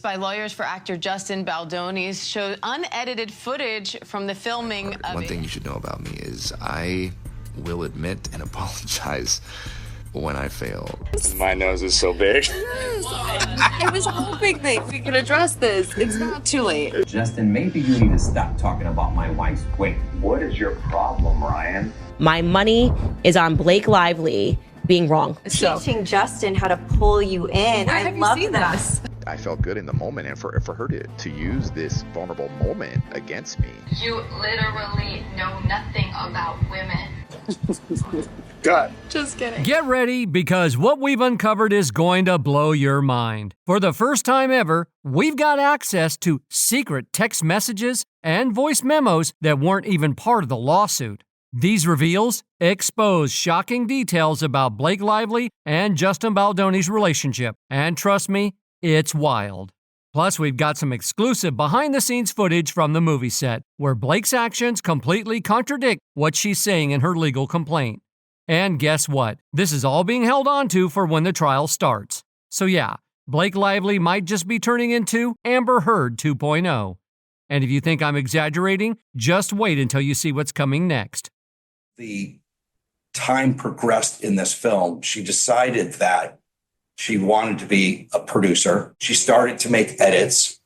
By lawyers for actor Justin Baldoni showed unedited footage from the filming of One thing you should know about me is I will admit and apologize when I fail. My nose is so big. Yes, I was hoping that we could address this. It's not too late. Justin, maybe you need to stop talking about my wife's weight. What is your problem, Ryan? My money is on Blake Lively being wrong. Teaching Justin how to pull you in. I love that. I felt good in the moment, and for her to use this vulnerable moment against me. You literally know nothing about women. God. Just kidding. Get ready, because what we've uncovered is going to blow your mind. For the first time ever, we've got access to secret text messages and voice memos that weren't even part of the lawsuit. These reveals expose shocking details about Blake Lively and Justin Baldoni's relationship, and trust me, it's wild. Plus, we've got some exclusive behind-the-scenes footage from the movie set, where Blake's actions completely contradict what she's saying in her legal complaint. And guess what? This is all being held on to for when the trial starts. So yeah, Blake Lively might just be turning into Amber Heard 2.0. And if you think I'm exaggerating, just wait until you see what's coming next. The time progressed in this film. She decided that she wanted to be a producer. She started to make edits.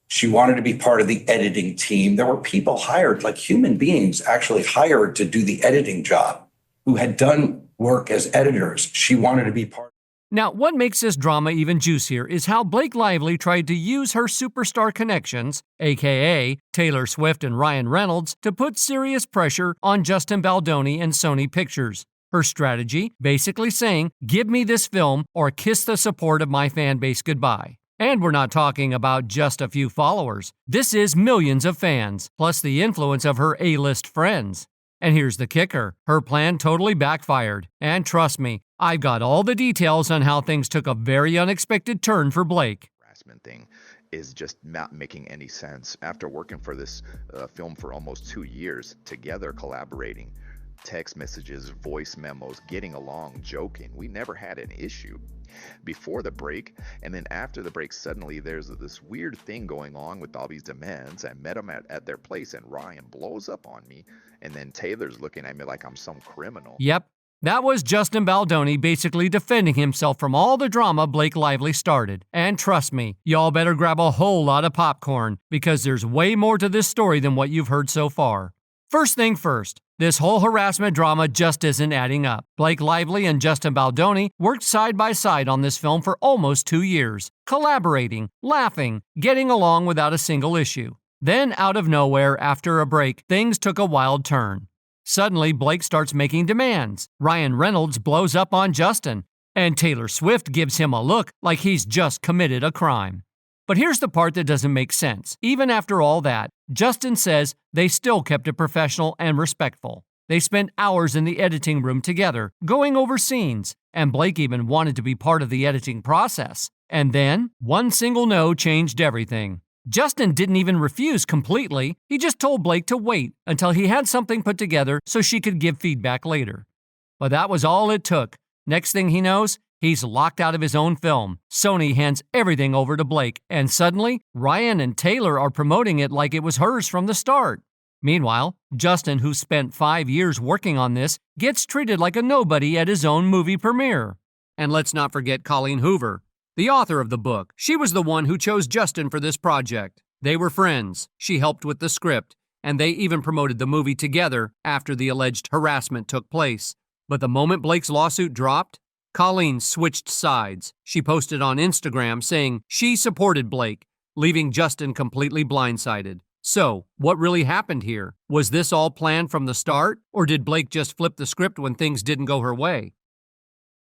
She wanted to be part of the editing team. There were people hired, like human beings actually hired to do the editing job, who had done work as editors. She wanted to be part. Now, what makes this drama even juicier is how Blake Lively tried to use her superstar connections, aka Taylor Swift and Ryan Reynolds, to put serious pressure on Justin Baldoni and Sony Pictures. Her strategy, basically saying, give me this film or kiss the support of my fan base goodbye. And we're not talking about just a few followers. This is millions of fans, plus the influence of her A-list friends. And here's the kicker. Her plan totally backfired. And trust me, I've got all the details on how things took a very unexpected turn for Blake. Harassment thing is just not making any sense. After working for this film for almost 2 years, together collaborating, text messages, voice memos, getting along, joking, we never had an issue before the break. And then after the break, suddenly there's this weird thing going on with all these demands. I met them at their place, and Ryan blows up on me, and then Taylor's looking at me like I'm some criminal. Yep, that was Justin Baldoni basically defending himself from all the drama Blake Lively started. And trust me, y'all better grab a whole lot of popcorn, because there's way more to this story than what you've heard so far. First thing first, this whole harassment drama just isn't adding up. Blake Lively and Justin Baldoni worked side by side on this film for almost 2 years, collaborating, laughing, getting along without a single issue. Then, out of nowhere, after a break, things took a wild turn. Suddenly, Blake starts making demands. Ryan Reynolds blows up on Justin, and Taylor Swift gives him a look like he's just committed a crime. But here's the part that doesn't make sense. Even after all that, Justin says they still kept it professional and respectful. They spent hours in the editing room together, going over scenes, and Blake even wanted to be part of the editing process. And then, one single no changed everything. Justin didn't even refuse completely. He just told Blake to wait until he had something put together so she could give feedback later. But that was all it took. Next thing he knows, he's locked out of his own film. Sony hands everything over to Blake, and suddenly, Ryan and Taylor are promoting it like it was hers from the start. Meanwhile, Justin, who spent 5 years working on this, gets treated like a nobody at his own movie premiere. And let's not forget Colleen Hoover, the author of the book. She was the one who chose Justin for this project. They were friends. She helped with the script, and they even promoted the movie together after the alleged harassment took place. But the moment Blake's lawsuit dropped, Colleen switched sides. She posted on Instagram saying she supported Blake, leaving Justin completely blindsided. So, what really happened here? Was this all planned from the start, or did Blake just flip the script when things didn't go her way?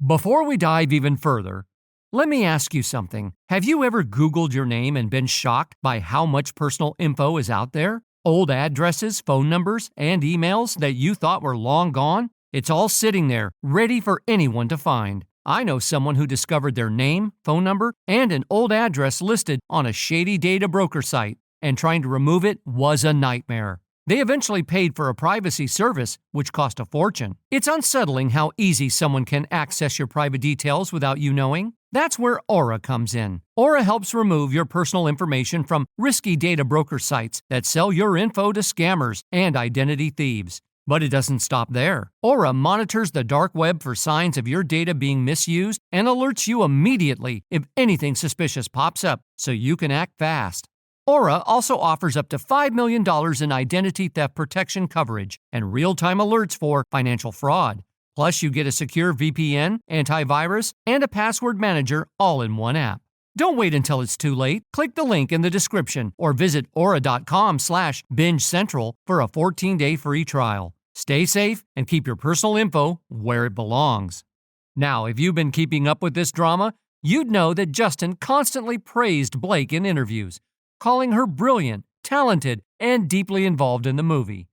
Before we dive even further, let me ask you something. Have you ever Googled your name and been shocked by how much personal info is out there? Old addresses, phone numbers, and emails that you thought were long gone? It's all sitting there, ready for anyone to find. I know someone who discovered their name, phone number, and an old address listed on a shady data broker site, and trying to remove it was a nightmare. They eventually paid for a privacy service, which cost a fortune. It's unsettling how easy someone can access your private details without you knowing. That's where Aura comes in. Aura helps remove your personal information from risky data broker sites that sell your info to scammers and identity thieves. But it doesn't stop there. Aura monitors the dark web for signs of your data being misused and alerts you immediately if anything suspicious pops up, so you can act fast. Aura also offers up to $5 million in identity theft protection coverage and real-time alerts for financial fraud. Plus, you get a secure VPN, antivirus, and a password manager all in one app. Don't wait until it's too late. Click the link in the description or visit aura.com/binge-central for a 14-day free trial. Stay safe and keep your personal info where it belongs. Now, if you've been keeping up with this drama, you'd know that Justin constantly praised Blake in interviews, calling her brilliant, talented, and deeply involved in the movie.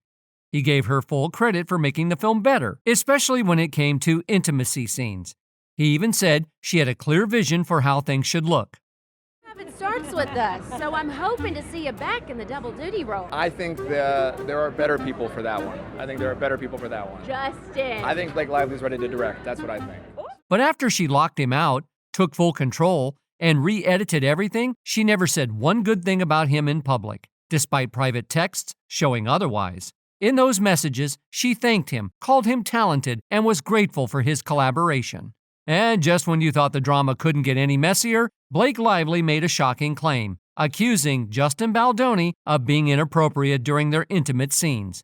He gave her full credit for making the film better, especially when it came to intimacy scenes. He even said she had a clear vision for how things should look. It starts with us, so I'm hoping to see you back in the double duty role. I think there are better people for that one. Justin. I think Blake Lively's ready to direct. That's what I think. But after she locked him out, took full control, and re-edited everything, she never said one good thing about him in public, despite private texts showing otherwise. In those messages, she thanked him, called him talented, and was grateful for his collaboration. And just when you thought the drama couldn't get any messier, Blake Lively made a shocking claim, accusing Justin Baldoni of being inappropriate during their intimate scenes.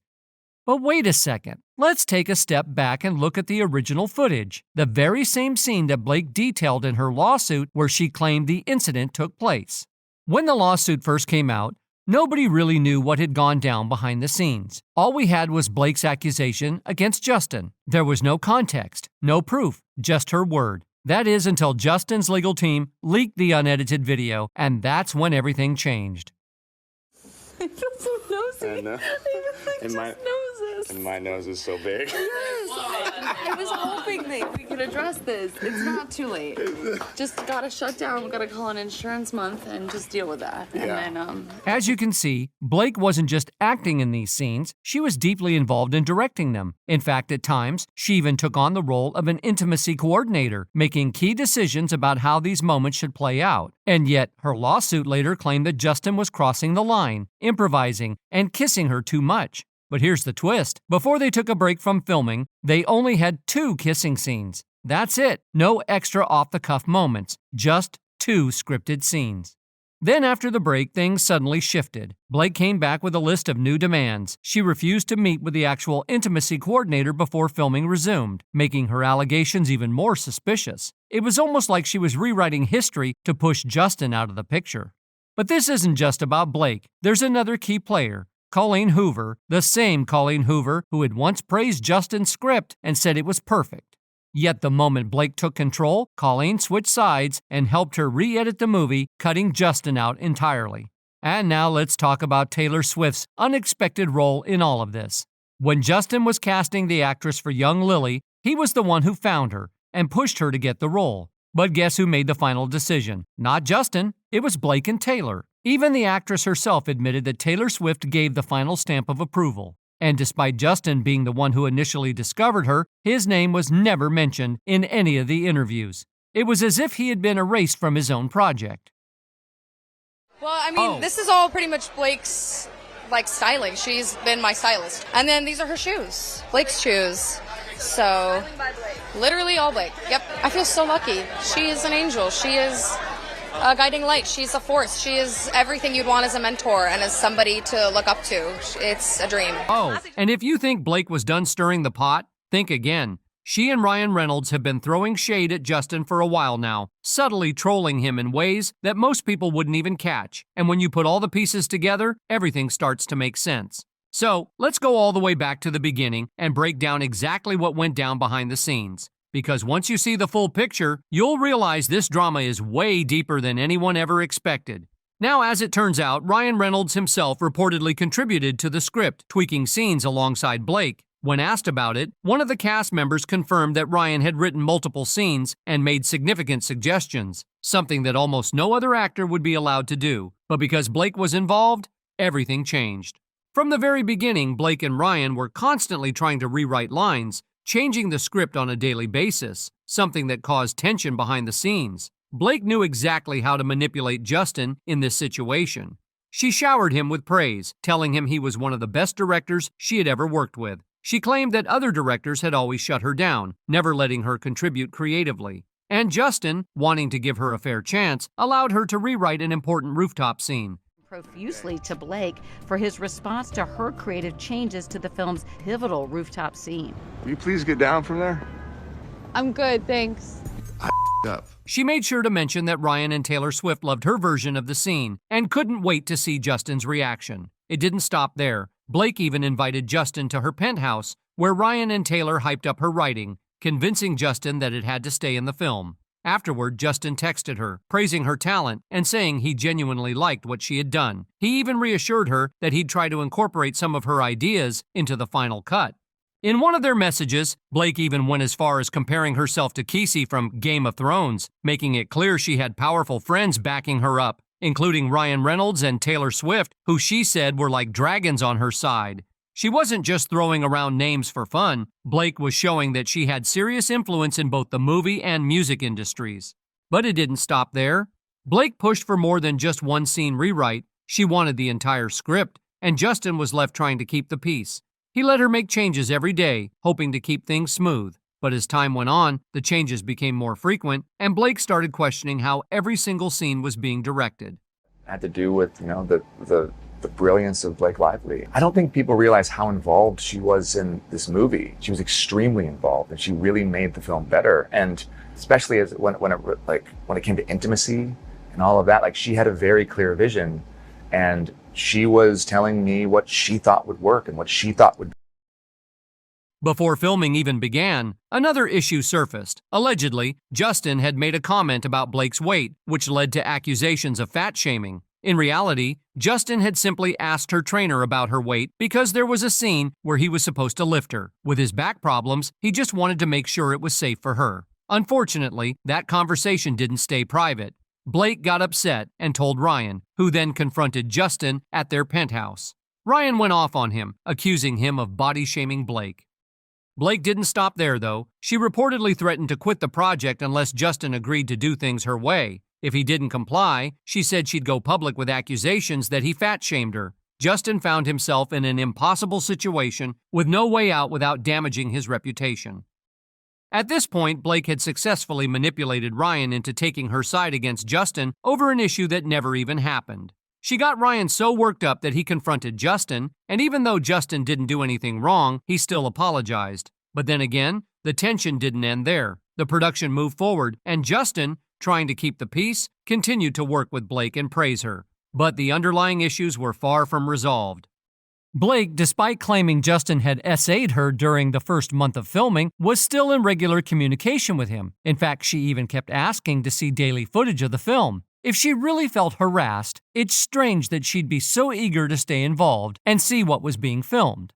But wait a second. Let's take a step back and look at the original footage, the very same scene that Blake detailed in her lawsuit where she claimed the incident took place. When the lawsuit first came out, nobody really knew what had gone down behind the scenes. All we had was Blake's accusation against Justin. There was no context, no proof, just her word. That is until Justin's legal team leaked the unedited video, and that's when everything changed. I feel so nosy. I know. And my nose is so big. I was hoping that we could address this. It's not too late. Just gotta shut down. We gotta call an insurance month and just deal with that. Yeah. And then, As you can see, Blake wasn't just acting in these scenes, she was deeply involved in directing them. In fact, at times, she even took on the role of an intimacy coordinator, making key decisions about how these moments should play out. And yet, her lawsuit later claimed that Justin was crossing the line, improvising, and kissing her too much. But here's the twist. Before they took a break from filming, they only had 2 kissing scenes. That's it. No extra off-the-cuff moments. Just 2 scripted scenes. Then after the break, things suddenly shifted. Blake came back with a list of new demands. She refused to meet with the actual intimacy coordinator before filming resumed, making her allegations even more suspicious. It was almost like she was rewriting history to push Justin out of the picture. But this isn't just about Blake. There's another key player. Colleen Hoover, the same Colleen Hoover who had once praised Justin's script and said it was perfect. Yet the moment Blake took control, Colleen switched sides and helped her re-edit the movie, cutting Justin out entirely. And now let's talk about Taylor Swift's unexpected role in all of this. When Justin was casting the actress for young Lily, he was the one who found her and pushed her to get the role. But guess who made the final decision? Not Justin, it was Blake and Taylor. Even the actress herself admitted that Taylor Swift gave the final stamp of approval. And despite Justin being the one who initially discovered her, his name was never mentioned in any of the interviews. It was as if he had been erased from his own project. Well, I mean, This is all pretty much Blake's, styling. She's been my stylist. And then these are her shoes. Blake's shoes. So, literally all Blake. Yep. I feel so lucky. She is an angel. She is a guiding light. She's a force. She is everything you'd want as a mentor and as somebody to look up to. It's a dream. Oh, and if you think Blake was done stirring the pot, think again. She and Ryan Reynolds have been throwing shade at Justin for a while now, subtly trolling him in ways that most people wouldn't even catch. And when you put all the pieces together, everything starts to make sense. So, let's go all the way back to the beginning and break down exactly what went down behind the scenes. Because once you see the full picture, you'll realize this drama is way deeper than anyone ever expected. Now, as it turns out, Ryan Reynolds himself reportedly contributed to the script, tweaking scenes alongside Blake. When asked about it, one of the cast members confirmed that Ryan had written multiple scenes and made significant suggestions, something that almost no other actor would be allowed to do. But because Blake was involved, everything changed. From the very beginning, Blake and Ryan were constantly trying to rewrite lines, changing the script on a daily basis, something that caused tension behind the scenes. Blake knew exactly how to manipulate Justin in this situation. She showered him with praise, telling him he was one of the best directors she had ever worked with. She claimed that other directors had always shut her down, never letting her contribute creatively. And Justin, wanting to give her a fair chance, allowed her to rewrite an important rooftop scene. Profusely to Blake for his response to her creative changes to the film's pivotal rooftop scene. Will you please get down from there? I'm good, thanks. Up. She made sure to mention that Ryan and Taylor Swift loved her version of the scene and couldn't wait to see Justin's reaction. It didn't stop there. Blake even invited Justin to her penthouse, where Ryan and Taylor hyped up her writing, convincing Justin that it had to stay in the film. Afterward, Justin texted her, praising her talent and saying he genuinely liked what she had done. He even reassured her that he'd try to incorporate some of her ideas into the final cut. In one of their messages, Blake even went as far as comparing herself to Kesey from Game of Thrones, making it clear she had powerful friends backing her up, including Ryan Reynolds and Taylor Swift, who she said were like dragons on her side. She wasn't just throwing around names for fun. Blake was showing that she had serious influence in both the movie and music industries. But it didn't stop there. Blake pushed for more than just one scene rewrite. She wanted the entire script, and Justin was left trying to keep the peace. He let her make changes every day, hoping to keep things smooth. But as time went on, the changes became more frequent, and Blake started questioning how every single scene was being directed. It had to do with, the brilliance of Blake Lively. I don't think people realize how involved she was in this movie. She was extremely involved, and she really made the film better. And especially when it came to intimacy and all of that, like, she had a very clear vision, and she was telling me what she thought would work and what she thought would. Before filming even began, another issue surfaced. Allegedly, Justin had made a comment about Blake's weight, which led to accusations of fat shaming. In reality, Justin had simply asked her trainer about her weight because there was a scene where he was supposed to lift her. With his back problems, he just wanted to make sure it was safe for her. Unfortunately, that conversation didn't stay private. Blake got upset and told Ryan, who then confronted Justin at their penthouse. Ryan went off on him, accusing him of body-shaming Blake. Blake didn't stop there, though. She reportedly threatened to quit the project unless Justin agreed to do things her way. If he didn't comply, she said she'd go public with accusations that he fat-shamed her. Justin found himself in an impossible situation with no way out without damaging his reputation. At this point, Blake had successfully manipulated Ryan into taking her side against Justin over an issue that never even happened. She got Ryan so worked up that he confronted Justin, and even though Justin didn't do anything wrong, he still apologized. But then again, the tension didn't end there. The production moved forward, and Justin, trying to keep the peace, continued to work with Blake and praise her. But the underlying issues were far from resolved. Blake, despite claiming Justin had essayed her during the first month of filming, was still in regular communication with him. In fact, she even kept asking to see daily footage of the film. If she really felt harassed, it's strange that she'd be so eager to stay involved and see what was being filmed.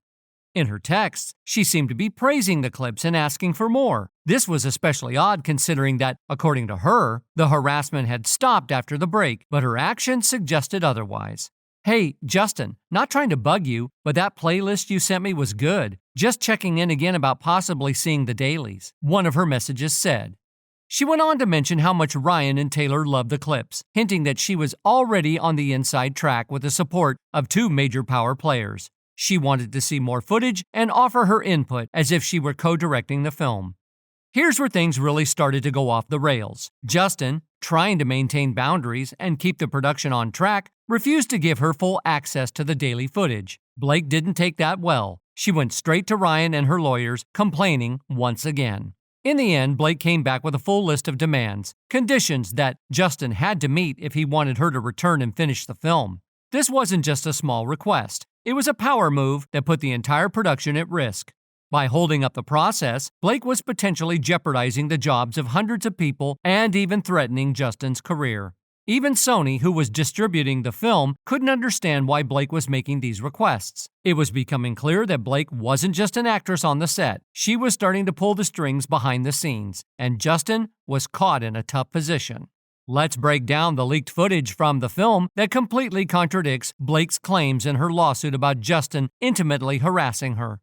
In her texts, she seemed to be praising the clips and asking for more. This was especially odd considering that, according to her, the harassment had stopped after the break, but her actions suggested otherwise. "Hey, Justin, not trying to bug you, but that playlist you sent me was good. Just checking in again about possibly seeing the dailies," one of her messages said. She went on to mention how much Ryan and Taylor loved the clips, hinting that she was already on the inside track with the support of two major power players. She wanted to see more footage and offer her input as if she were co-directing the film. Here's where things really started to go off the rails. Justin, trying to maintain boundaries and keep the production on track, refused to give her full access to the daily footage. Blake didn't take that well. She went straight to Ryan and her lawyers, complaining once again. In the end, Blake came back with a full list of demands, conditions that Justin had to meet if he wanted her to return and finish the film. This wasn't just a small request. It was a power move that put the entire production at risk. By holding up the process, Blake was potentially jeopardizing the jobs of hundreds of people and even threatening Justin's career. Even Sony, who was distributing the film, couldn't understand why Blake was making these requests. It was becoming clear that Blake wasn't just an actress on the set. She was starting to pull the strings behind the scenes, and Justin was caught in a tough position. Let's break down the leaked footage from the film that completely contradicts Blake's claims in her lawsuit about Justin intimately harassing her.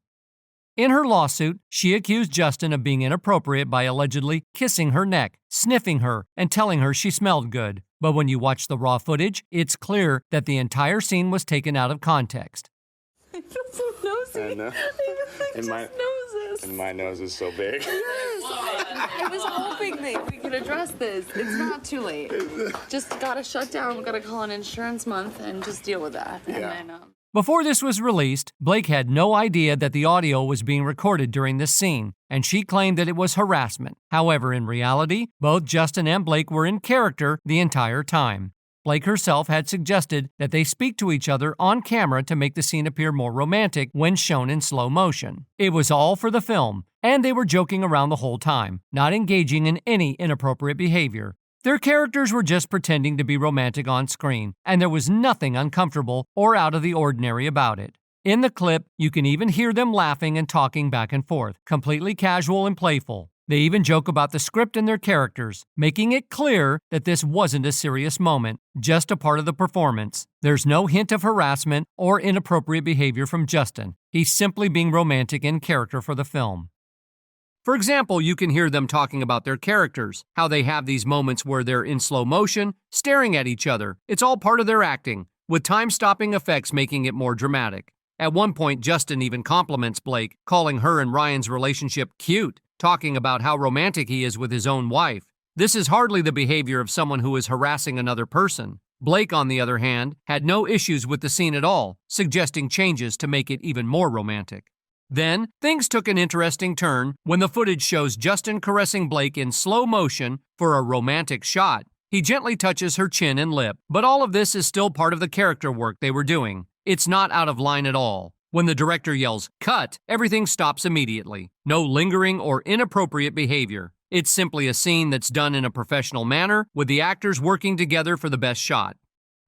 In her lawsuit, she accused Justin of being inappropriate by allegedly kissing her neck, sniffing her, and telling her she smelled good. But when you watch the raw footage, it's clear that the entire scene was taken out of context. I feel so nosy. I know. And my nose is so big. Yes. I was hoping that we could address this. It's not too late. Just gotta shut down. We gotta call an insurance month and just deal with that. Yeah. And then, Before this was released, Blake had no idea that the audio was being recorded during this scene, and she claimed that it was harassment. However, in reality, both Justin and Blake were in character the entire time. Blake herself had suggested that they speak to each other on camera to make the scene appear more romantic when shown in slow motion. It was all for the film, and they were joking around the whole time, not engaging in any inappropriate behavior. Their characters were just pretending to be romantic on screen, and there was nothing uncomfortable or out of the ordinary about it. In the clip, you can even hear them laughing and talking back and forth, completely casual and playful. They even joke about the script and their characters, making it clear that this wasn't a serious moment, just a part of the performance. There's no hint of harassment or inappropriate behavior from Justin. He's simply being romantic in character for the film. For example, you can hear them talking about their characters, how they have these moments where they're in slow motion, staring at each other. It's all part of their acting, with time-stopping effects making it more dramatic. At one point, Justin even compliments Blake, calling her and Ryan's relationship cute, talking about how romantic he is with his own wife. This is hardly the behavior of someone who is harassing another person. Blake, on the other hand, had no issues with the scene at all, suggesting changes to make it even more romantic. Then, things took an interesting turn when the footage shows Justin caressing Blake in slow motion for a romantic shot. He gently touches her chin and lip, but all of this is still part of the character work they were doing. It's not out of line at all. When the director yells, "Cut," everything stops immediately. No lingering or inappropriate behavior. It's simply a scene that's done in a professional manner, with the actors working together for the best shot.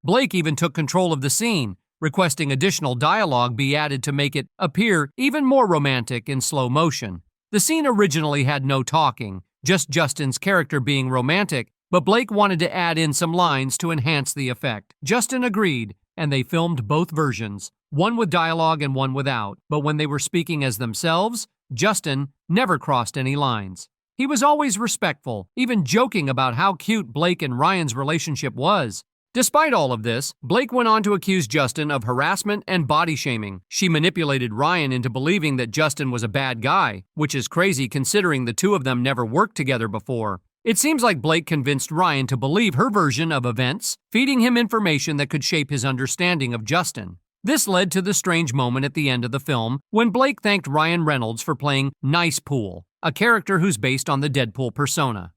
Blake even took control of the scene, requesting additional dialogue be added to make it appear even more romantic in slow motion. The scene originally had no talking, just Justin's character being romantic, but Blake wanted to add in some lines to enhance the effect. Justin agreed, and they filmed both versions, one with dialogue and one without. But when they were speaking as themselves, Justin never crossed any lines. He was always respectful, even joking about how cute Blake and Ryan's relationship was. Despite all of this, Blake went on to accuse Justin of harassment and body shaming. She manipulated Ryan into believing that Justin was a bad guy, which is crazy considering the two of them never worked together before. It seems like Blake convinced Ryan to believe her version of events, feeding him information that could shape his understanding of Justin. This led to the strange moment at the end of the film when Blake thanked Ryan Reynolds for playing Nice Pool, a character who's based on the Deadpool persona.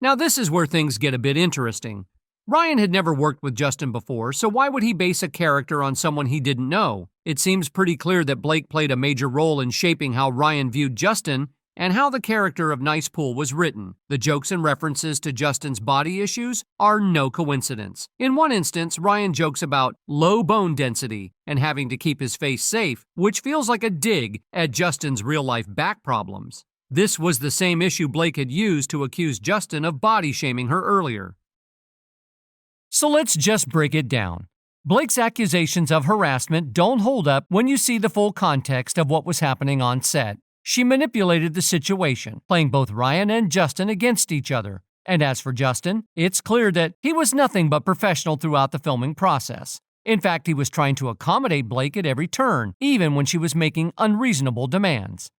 Now this is where things get a bit interesting. Ryan had never worked with Justin before, so why would he base a character on someone he didn't know? It seems pretty clear that Blake played a major role in shaping how Ryan viewed Justin and how the character of Nice Pool was written. The jokes and references to Justin's body issues are no coincidence. In one instance, Ryan jokes about low bone density and having to keep his face safe, which feels like a dig at Justin's real-life back problems. This was the same issue Blake had used to accuse Justin of body shaming her earlier. So let's just break it down. Blake's accusations of harassment don't hold up when you see the full context of what was happening on set. She manipulated the situation, playing both Ryan and Justin against each other. And as for Justin, it's clear that he was nothing but professional throughout the filming process. In fact, he was trying to accommodate Blake at every turn, even when she was making unreasonable demands.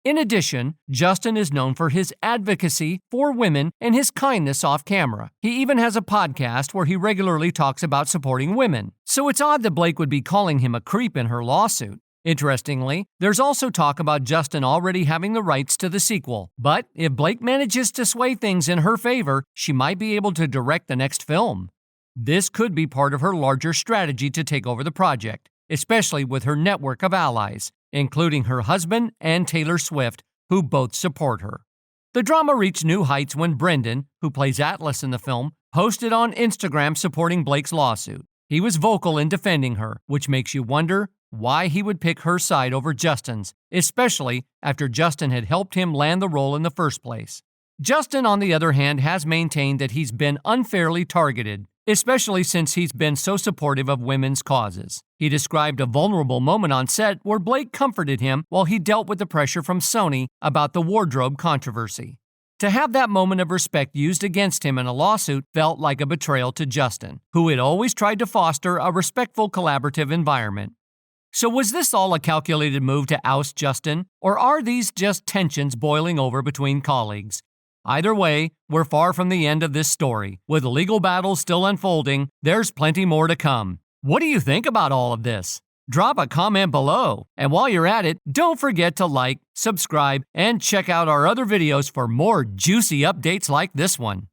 In addition, Justin is known for his advocacy for women and his kindness off camera. He even has a podcast where he regularly talks about supporting women. So it's odd that Blake would be calling him a creep in her lawsuit. Interestingly, there's also talk about Justin already having the rights to the sequel. But if Blake manages to sway things in her favor, she might be able to direct the next film. This could be part of her larger strategy to take over the project, especially with her network of allies, including her husband and Taylor Swift, who both support her. The drama reached new heights when Brendan, who plays Atlas in the film, posted on Instagram supporting Blake's lawsuit. He was vocal in defending her, which makes you wonder why he would pick her side over Justin's, especially after Justin had helped him land the role in the first place. Justin, on the other hand, has maintained that he's been unfairly targeted. especially since he's been so supportive of women's causes. He described a vulnerable moment on set where Blake comforted him while he dealt with the pressure from Sony about the wardrobe controversy. To have that moment of respect used against him in a lawsuit felt like a betrayal to Justin, who had always tried to foster a respectful collaborative environment. So was this all a calculated move to oust Justin, or are these just tensions boiling over between colleagues? Either way, we're far from the end of this story. With legal battles still unfolding, there's plenty more to come. What do you think about all of this? Drop a comment below. And while you're at it, don't forget to like, subscribe, and check out our other videos for more juicy updates like this one.